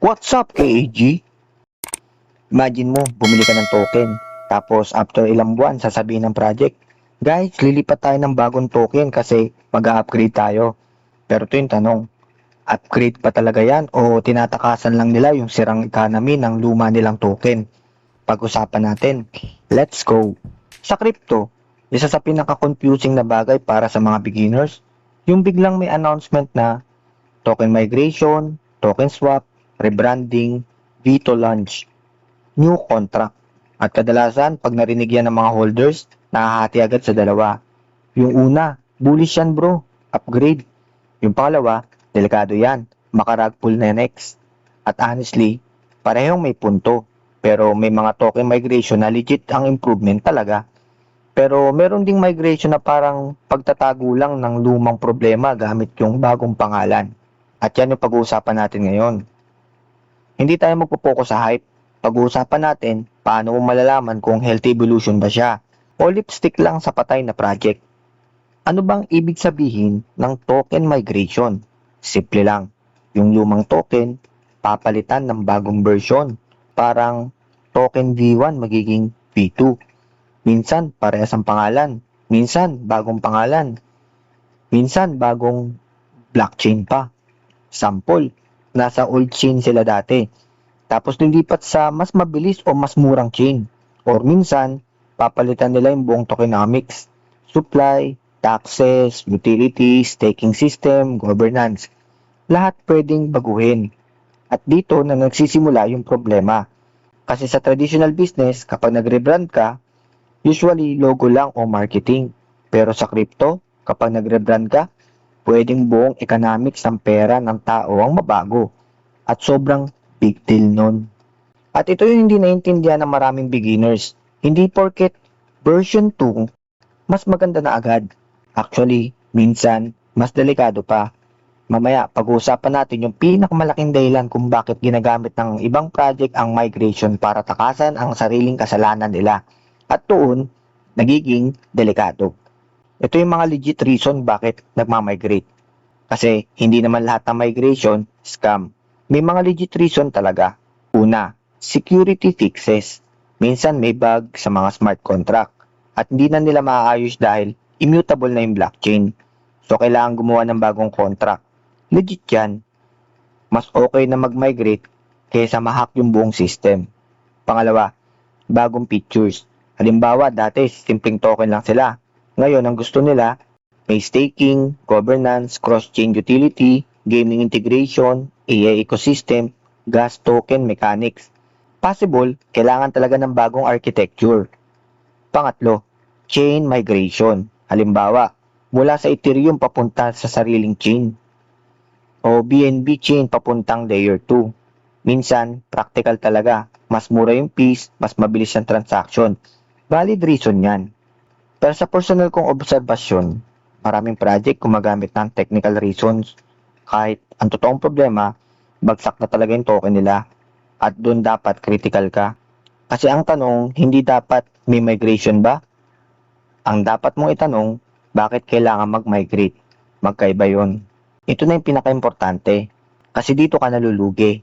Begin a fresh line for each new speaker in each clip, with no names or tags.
What's up, KAG? Imagine mo, bumili ka ng token. Tapos, after ilang buwan, sasabihin ng project, guys, lilipat tayo ng bagong token kasi mag-upgrade tayo. Pero ito yung tanong, upgrade pa talaga yan o tinatakasan lang nila yung sirang economy ng luma nilang token? Pag-usapan natin. Let's go! Sa crypto, isa sa pinaka-confusing na bagay para sa mga beginners, yung biglang may announcement na token migration, token swap, rebranding, veto launch, new contract. At kadalasan, pag narinig yan ng mga holders, nakahati agad sa dalawa. Yung una, bullish yan bro, upgrade. Yung pangalawa, delikado yan, makarag pull na next. At honestly, parehong may punto. Pero may mga token migration na legit ang improvement talaga. Pero meron ding migration na parang pagtatago lang ng lumang problema gamit yung bagong pangalan. At yan yung pag-uusapan natin ngayon. Hindi tayo magpo-focus sa hype. Pag-uusapan natin paano mo malalaman kung healthy evolution ba siya o lipstick lang sa patay na project. Ano bang ibig sabihin ng token migration? Simple lang. Yung lumang token, papalitan ng bagong version. Parang token V1 magiging V2. Minsan parehas ang pangalan. Minsan bagong pangalan. Minsan bagong blockchain pa. Sample, nasa old chain sila dati. Tapos lilipat sa mas mabilis o mas murang chain. Or minsan, papalitan nila yung buong tokenomics. Supply, taxes, utilities, staking system, governance. Lahat pwedeng baguhin. At dito na nagsisimula yung problema. Kasi sa traditional business, kapag nag-rebrand ka, usually logo lang o marketing. Pero sa crypto, kapag nag-rebrand ka, pwedeng buong economics ng pera ng tao ang mabago. At sobrang big deal nun. At ito yung hindi naintindihan ng maraming beginners. Hindi porket version 2, mas maganda na agad. Actually, minsan, mas delikado pa. Mamaya, pag-uusapan natin yung pinakamalaking dahilan kung bakit ginagamit ng ibang project ang migration para takasan ang sariling kasalanan nila. At doon, nagiging delikado. Ito yung mga legit reason bakit nagmamigrate. Kasi hindi naman lahat ng migration, scam. May mga legit reason talaga. Una, security fixes. Minsan may bug sa mga smart contract at hindi na nila maaayos dahil immutable na yung blockchain. So kailangan gumawa ng bagong contract. Legit yan. Mas okay na mag-migrate kaysa ma-hack yung buong system. Pangalawa, bagong features. Halimbawa, dati simpleng token lang sila. Ngayon, ang gusto nila, may staking, governance, cross-chain utility, gaming integration, AI ecosystem, gas token mechanics. Possible, kailangan talaga ng bagong architecture. Pangatlo, chain migration. Halimbawa, mula sa Ethereum papunta sa sariling chain o BNB chain papuntang layer 2. Minsan, practical talaga. Mas mura yung fees, mas mabilis ang transaction. Valid reason yan. Pero sa personal kong obserbasyon, maraming project gumagamit ng technical reasons. Kahit ang totoong problema, bagsak na talaga yung token nila at doon dapat critical ka. Kasi ang tanong, hindi dapat may migration ba? Ang dapat mong itanong, bakit kailangan mag-migrate? Magkaiba yun. Ito na yung pinaka-importante. Kasi dito ka nalulugi.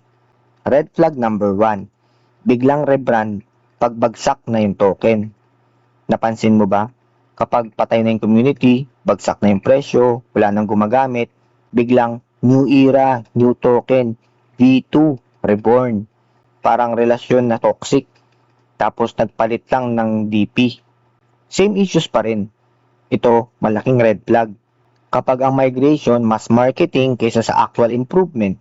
Red flag number 1. Biglang rebrand pagbagsak na yung token. Napansin mo ba? Kapag patay na yung community, bagsak na yung presyo, wala nang gumagamit, biglang new era, new token, V2, reborn. Parang relasyon na toxic. Tapos nagpalit lang ng DP. Same issues pa rin. Ito, malaking red flag. Kapag ang migration mas marketing kaysa sa actual improvement.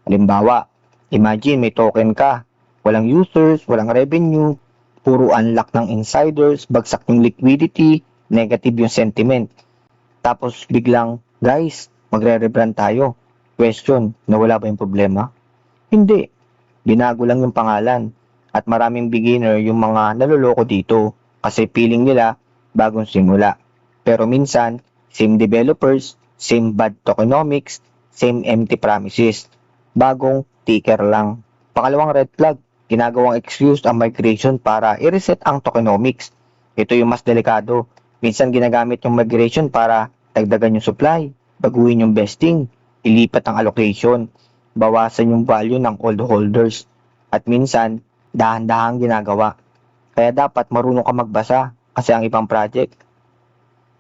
Halimbawa, imagine may token ka, walang users, walang revenue, puro unlock ng insiders, bagsak yung liquidity, negative yung sentiment. Tapos biglang, guys, magre-rebrand tayo. Question, nawala ba yung problema? Hindi. Binago lang yung pangalan. At maraming beginner yung mga naloloko dito kasi feeling nila bagong simula. Pero minsan, same developers, same bad tokenomics, same empty promises. Bagong ticker lang. Pangalawang red flag, ginagawang excuse ang migration para i-reset ang tokenomics. Ito yung mas delikado. Minsan ginagamit yung migration para dagdagan yung supply, baguhin yung vesting, ilipat ang allocation. bawasan yung value ng old holders. At minsan, dahan-dahang ginagawa. Kaya dapat marunong ka magbasa kasi ang ibang project,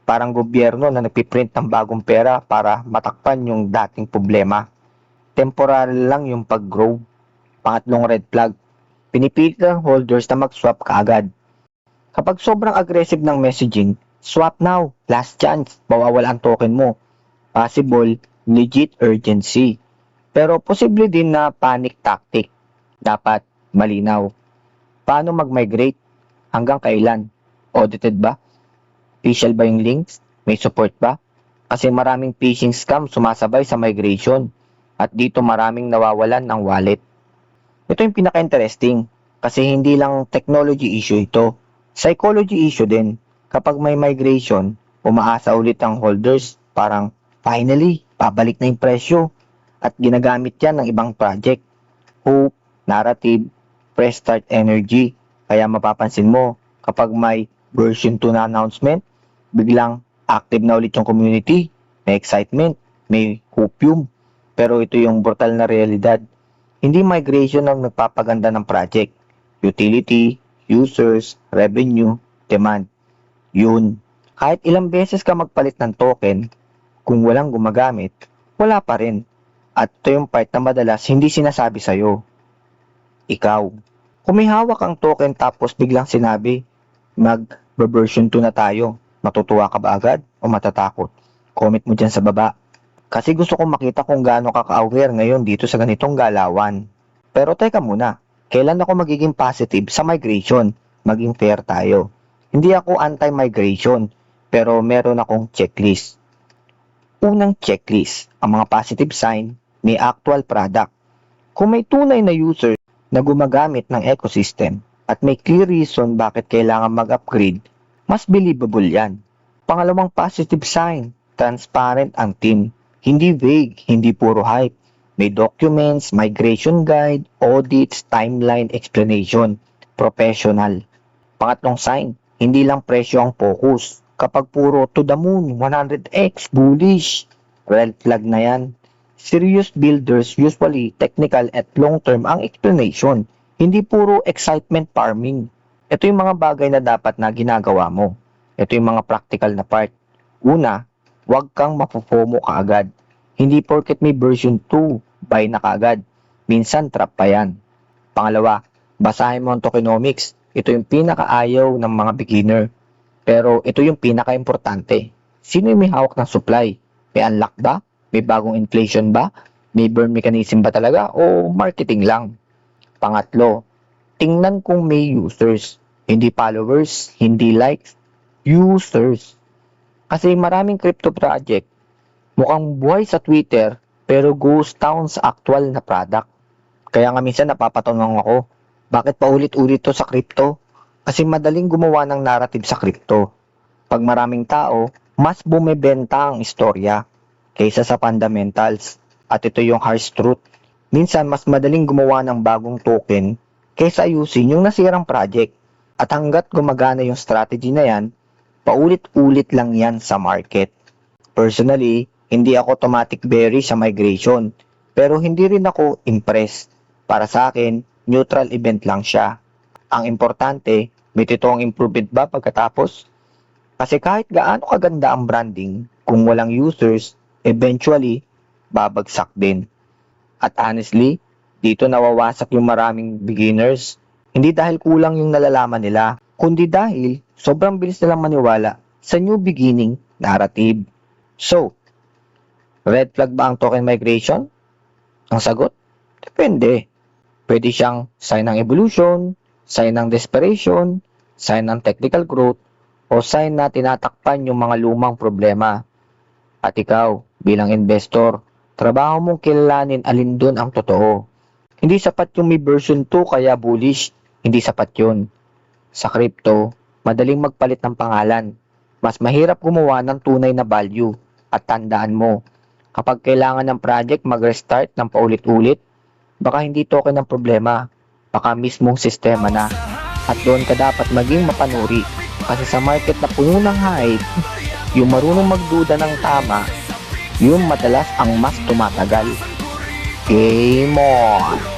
parang gobyerno na nagpiprint ng bagong pera para matakpan yung dating problema. Temporary lang yung pag-grow. Pangatlong red flag, pinipilit ng holders na mag-swap kaagad. Kapag sobrang aggressive ng messaging, swap now, last chance, mawawala ang token mo. Possible, legit urgency. Pero posible din na panic tactic. Dapat malinaw. Paano mag-migrate? Hanggang kailan? Audited ba? Official ba yung links? May support ba? Kasi maraming phishing scam sumasabay sa migration. At dito maraming nawawalan ng wallet. Ito yung pinaka-interesting. Kasi hindi lang technology issue ito. Psychology issue din. Kapag may migration, umaasa ulit ang holders. Parang, finally, pabalik na yung presyo. At ginagamit yan ng ibang project. Hope, narrative, fresh start energy. Kaya mapapansin mo, kapag may version 2 na announcement, biglang active na ulit yung community. May excitement, may hopium. Pero ito yung brutal na realidad. Hindi migration ang nagpapaganda ng project. Utility, users, revenue, demand. Yun. Kahit ilang beses ka magpalit ng token, kung walang gumagamit, wala pa rin. At ito yung part na madalas hindi sinasabi sa'yo. Ikaw. Kung may hawak ang token tapos biglang sinabi, mag-version 2 na tayo, matutuwa ka ba agad o matatakot? Comment mo dyan sa baba. Kasi gusto kong makita kung gaano ka ka-aware ngayon dito sa ganitong galawan. Pero teka muna, kailan ako magiging positive sa migration? Maging fair tayo. Hindi ako anti-migration, pero meron akong checklist. Unang checklist, ang mga positive sign, may actual product. Kung may tunay na user na gumagamit ng ecosystem at may clear reason bakit kailangan mag-upgrade, mas believable yan. Pangalawang positive sign, transparent ang team. Hindi vague, hindi puro hype. May documents, migration guide, audits, timeline, explanation. Professional. Pangatlong sign, hindi lang presyo ang focus. Kapag puro to the moon, 100x, bullish, red flag na yan. Serious builders usually technical at long-term ang explanation. Hindi puro excitement farming. Ito yung mga bagay na dapat na ginagawa mo. Ito yung mga practical na part. Una, huwag kang mapofomo kaagad. Hindi porket may version 2, buy na kaagad. Minsan trap pa yan. Pangalawa, basahin mo ang tokenomics. Ito yung pinakaayaw ng mga beginner. Pero ito yung pinaka-importante. Sino yung may hawak ng supply? May unlock ba? May bagong inflation ba? May burn mechanism ba talaga? O marketing lang? Pangatlo, tingnan kung may users. Hindi followers, hindi likes, users. Kasi maraming crypto project, mukhang buhay sa Twitter, pero ghost town sa actual na product. Kaya nga minsan napapatanong ako, bakit paulit-ulit to sa crypto? Kasi madaling gumawa ng narrative sa crypto. Pag maraming tao, mas bumibenta ang istorya kaysa sa fundamentals. At ito yung harsh truth. Minsan, mas madaling gumawa ng bagong token kaysa ayusin yung nasirang project. At hanggat gumagana yung strategy na yan, paulit-ulit lang yan sa market. Personally, hindi ako automatic berry sa migration. Pero hindi rin ako impressed. Para sa akin, neutral event lang siya. Ang importante, may totoong improvement ba pagkatapos? Kasi kahit gaano kaganda ang branding, kung walang users, eventually, babagsak din. At honestly, dito nawawasak yung maraming beginners. Hindi dahil kulang yung nalalaman nila, kundi dahil sobrang bilis nilang maniwala sa new beginning narrative. So, red flag ba ang token migration? Ang sagot? Depende. Pwede siyang sign ng evolution, sign ng desperation, sign ng technical growth, o sign na tinatakpan yung mga lumang problema. At ikaw, bilang investor, trabaho mong kilalanin alin doon ang totoo. Hindi sapat yung may version 2 kaya bullish, hindi sapat yun. Sa crypto, madaling magpalit ng pangalan. Mas mahirap gumawa ng tunay na value. At tandaan mo, kapag kailangan ng project mag-restart ng paulit-ulit, baka hindi token ng problema, baka mismong sistema na. At doon ka dapat maging mapanuri. Kasi sa market na puno ng hype, yung marunong magduda ng tama, yung madalas ang mas tumatagal. Game on!